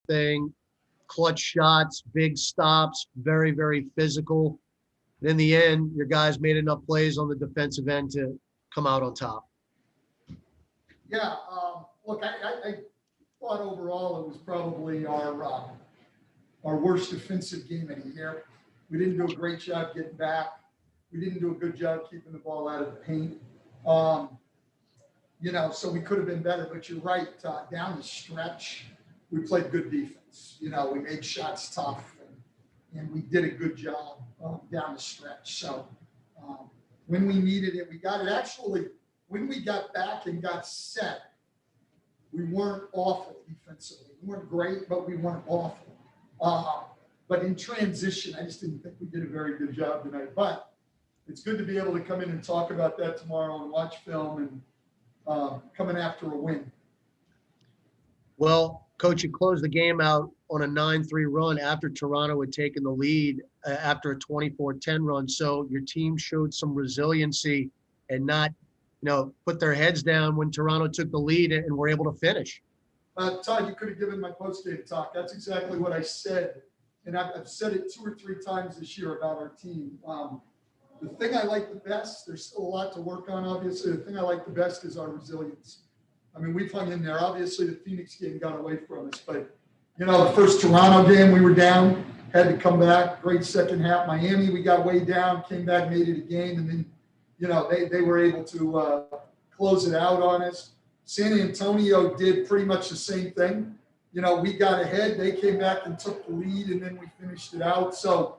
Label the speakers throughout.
Speaker 1: thing, clutch shots, big stops, very, very physical. And in the end, your guys made enough plays on the defensive end to come out on top.
Speaker 2: Yeah, look, I thought overall it was probably our worst defensive game of the year. We didn't do a great job getting back. We didn't do a good job keeping the ball out of the paint. So we could have been better, but you're right. Down the stretch, we played good defense. We made shots tough, and we did a good job down the stretch. So when we needed it, we got it. Actually, when we got back and got set, we weren't awful defensively. We weren't great, but we weren't awful. But in transition, I just didn't think we did a very good job tonight. But it's good to be able to come in and talk about that tomorrow and watch film and coming after a win.
Speaker 1: Well, Coach, you closed the game out on a 9-3 run after Toronto had taken the lead after a 24-10 run. So your team showed some resiliency and not, put their heads down when Toronto took the lead and were able to finish.
Speaker 2: Todd, you could have given my post-game talk. That's exactly what I said. And I've said it 2 or 3 times this year about our team. The thing I like the best, there's still a lot to work on, obviously. The thing I like the best is our resilience. I mean, we've hung in there. Obviously, the Phoenix game got away from us. But, the first Toronto game, we were down, had to come back. Great second half. Miami, we got way down, came back, made it a game. And then, they were able to close it out on us. San Antonio did pretty much the same thing. We got ahead. They came back and took the lead, and then we finished it out. So,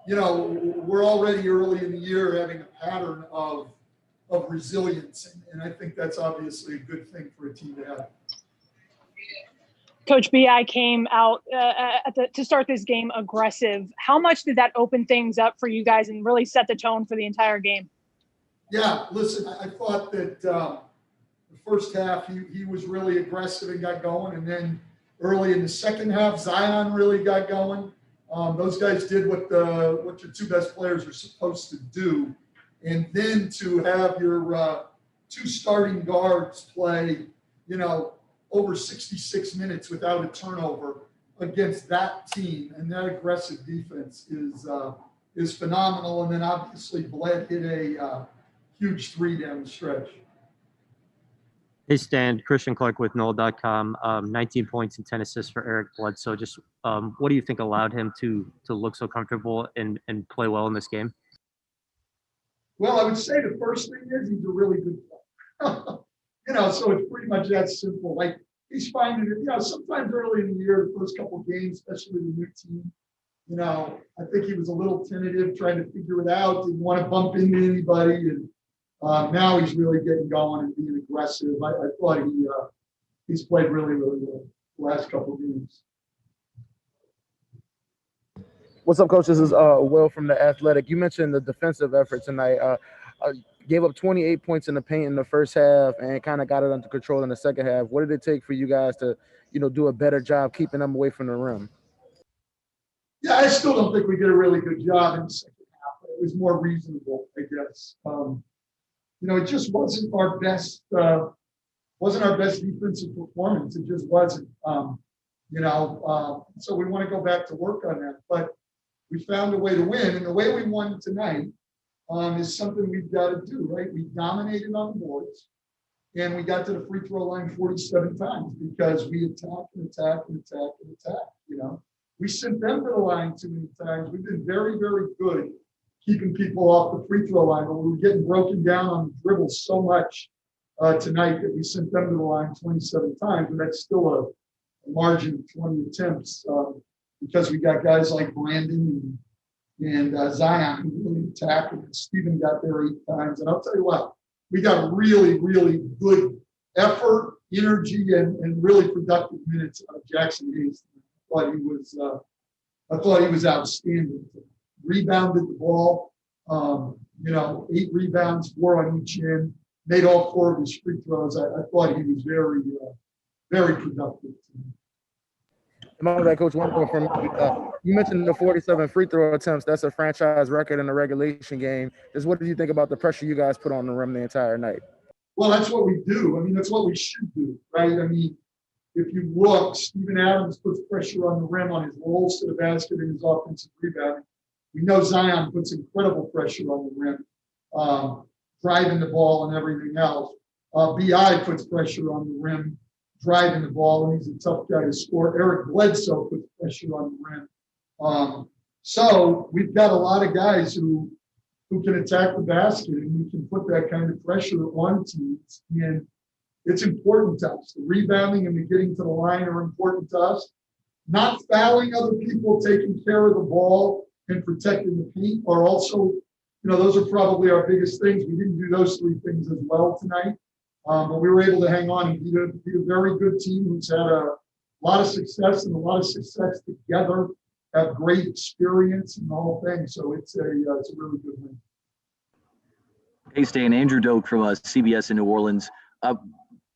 Speaker 2: we're already early in the year having a pattern of resilience, and I think that's obviously a good thing for a team to have.
Speaker 3: Coach BI came out to start this game aggressive. How much did that open things up for you guys and really set the tone for the entire game?
Speaker 2: Yeah, listen, I thought that the first half he was really aggressive and got going, and then early in the second half, Zion really got going. Those guys did what your 2 best players are supposed to do. And then to have your 2 starting guards play, over 66 minutes without a turnover against that team and that aggressive defense is phenomenal. And then obviously Bled hit a huge 3 down the stretch.
Speaker 4: Hey, Stan, Christian Clark with Noel.com, 19 points and 10 assists for Eric Bledsoe. Just what do you think allowed him to look so comfortable and play well in this game?
Speaker 2: Well, I would say the first thing is he's a really good player. So it's pretty much that simple. Like he's finding it, sometimes early in the year, the first couple of games, especially the new team, I think he was a little tentative, trying to figure it out, didn't want to bump into anybody. And now he's really getting going and being aggressive. I thought he's played really, really well the last couple of games.
Speaker 5: What's up, Coach? This is Will from The Athletic. You mentioned the defensive effort tonight. Gave up 28 points in the paint in the first half and kind of got it under control in the second half. What did it take for you guys to, do a better job keeping them away from the rim?
Speaker 2: Yeah, I still don't think we did a really good job in the second half. It was more reasonable, I guess. It just wasn't our best defensive performance. It just wasn't. So we want to go back to work on that. But we found a way to win, and the way we won tonight is something we've got to do, right? We dominated on the boards, and we got to the free throw line 47 times because we attacked and attacked and attacked and attacked. We sent them to the line too many times. We've been very, very good keeping people off the free throw line, but we were getting broken down on the dribble so much tonight that we sent them to the line 27 times, and that's still a margin of 20 attempts because we got guys like Brandon and Zion who really attacked, and Steven got there 8 times. And I'll tell you what, we got really, really good effort, energy, and really productive minutes out of Jackson Hayes. I thought he was outstanding. Rebounded the ball, 8 rebounds, 4 on each end, made all 4 of his free throws. I thought he was very, very productive.
Speaker 5: My bad, Coach. One more from you mentioned the 47 free throw attempts. That's a franchise record in the regulation game. Just what did you think about the pressure you guys put on the rim the entire night?
Speaker 2: Well, that's what we do. I mean, that's what we should do, right? I mean, if you look, Steven Adams puts pressure on the rim on his rolls to the basket and his offensive rebounding. We know Zion puts incredible pressure on the rim, driving the ball and everything else. BI puts pressure on the rim, driving the ball, and he's a tough guy to score. Eric Bledsoe puts pressure on the rim. So we've got a lot of guys who can attack the basket, and we can put that kind of pressure on teams. And it's important to us. The rebounding and the getting to the line are important to us. Not fouling other people, taking care of the ball, and protecting the paint are also, those are probably our biggest things. We didn't do those three things as well tonight, but we were able to hang on and beat a very good team who's had a lot of success and a lot of success together, have great experience and the whole thing. So it's a really good win.
Speaker 6: Hey, Stan, Andrew Doak from CBS in New Orleans.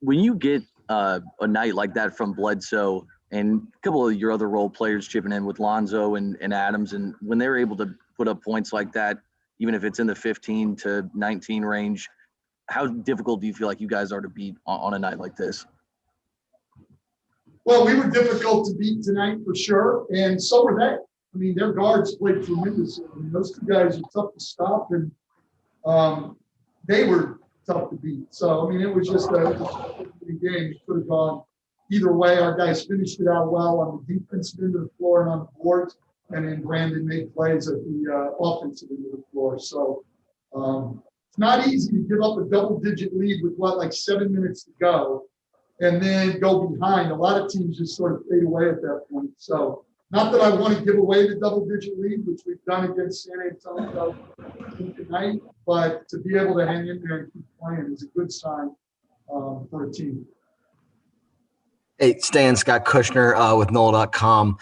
Speaker 6: When you get a night like that from Bledsoe and a couple of your other role players chipping in with Lonzo and Adams, and when they're able to put up points like that, even if it's in the 15 to 19 range, how difficult do you feel like you guys are to beat on a night like this?
Speaker 2: Well, we were difficult to beat tonight for sure, and so were they. I mean, their guards played tremendously. I mean, those two guys are tough to stop, and they were tough to beat. So, I mean, it was just a game. It could have gone either way. Our guys finished it out well on the defensive end of the floor and on the boards, and then Brandon made plays at the offensive end of the floor. So it's not easy to give up a double-digit lead with, like 7 minutes to go and then go behind. A lot of teams just sort of fade away at that point. So not that I want to give away the double-digit lead, which we've done against San Antonio tonight, but to be able to hang in there and keep playing is a good sign for a team.
Speaker 7: Hey, Stan, Scott Kushner with NOLA.com.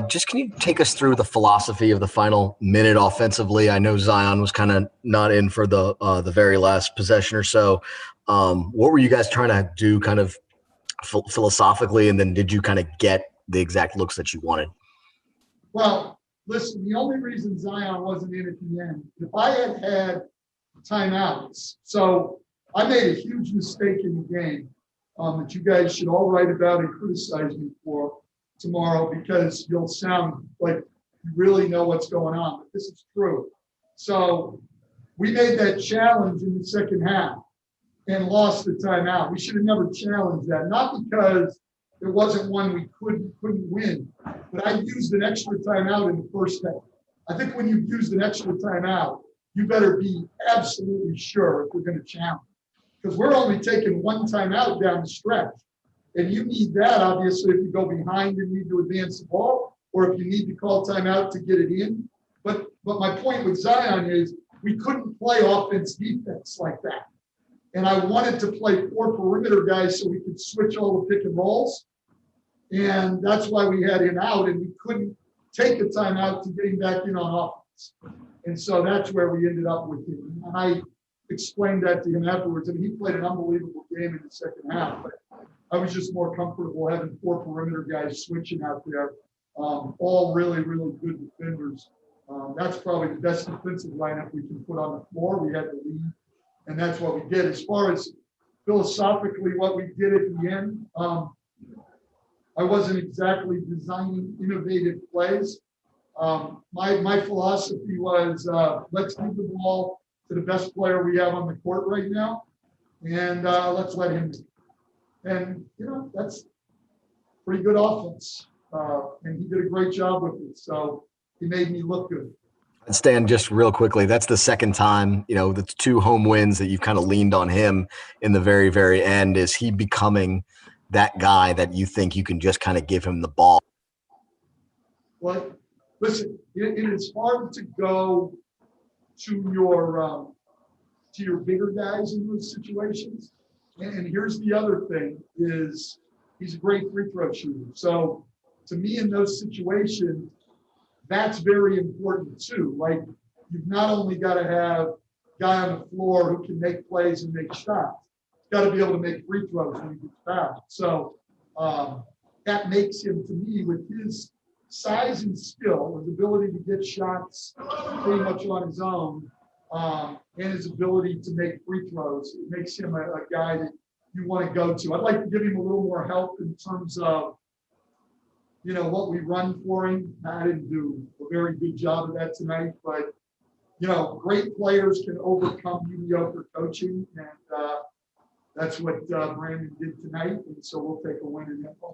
Speaker 7: Just can you take us through the philosophy of the final minute offensively? I know Zion was kind of not in for the very last possession or so. What were you guys trying to do kind of philosophically, and then did you kind of get the exact looks that you wanted?
Speaker 2: Well, listen, the only reason Zion wasn't in at the end, if I had timeouts, so I made a huge mistake in the game that you guys should all write about and criticize me for tomorrow, because you'll sound like you really know what's going on, but this is true. So we made that challenge in the second half and lost the timeout. We should have never challenged that, not because it wasn't one we couldn't win, but I used an extra timeout in the first half. I think when you've used an extra timeout, you better be absolutely sure if we're going to challenge, because we're only taking one timeout down the stretch. And you need that, obviously, if you go behind and need to advance the ball, or if you need to call timeout to get it in. But my point with Zion is we couldn't play offense-defense like that. And I wanted to play 4 perimeter guys so we could switch all the pick and rolls. And that's why we had him out, and we couldn't take a timeout to get him back in on offense. And so that's where we ended up with him. And I explained that to him afterwards. I mean, he played an unbelievable game in the second half, but I was just more comfortable having 4 perimeter guys switching out there, all really, really good defenders. That's probably the best defensive lineup we can put on the floor. We had the lead, and that's what we did. As far as philosophically what we did at the end, I wasn't exactly designing innovative plays. My philosophy was let's give the ball to the best player we have on the court right now, and let's let him. And, that's pretty good offense. And he did a great job with it. So he made me look good.
Speaker 7: Stan, just real quickly, that's the second time, the 2 home wins that you've kind of leaned on him in the very, very end. Is he becoming that guy that you think you can just kind of give him the ball?
Speaker 2: Well, listen, it is hard to go to your bigger guys in those situations. And here's the other thing is he's a great free throw shooter. So to me, in those situations, that's very important too. Like, you've not only got to have a guy on the floor who can make plays and make shots, he's got to be able to make free throws when he gets fouled. So that makes him, to me, with his size and skill, his ability to get shots pretty much on his own, and his ability to make free throws, it makes him a guy that you want to go to. I'd like to give him a little more help in terms of, what we run for him. I didn't do a very good job of that tonight, but, great players can overcome mediocre coaching, and that's what Brandon did tonight, and so we'll take a win in that one.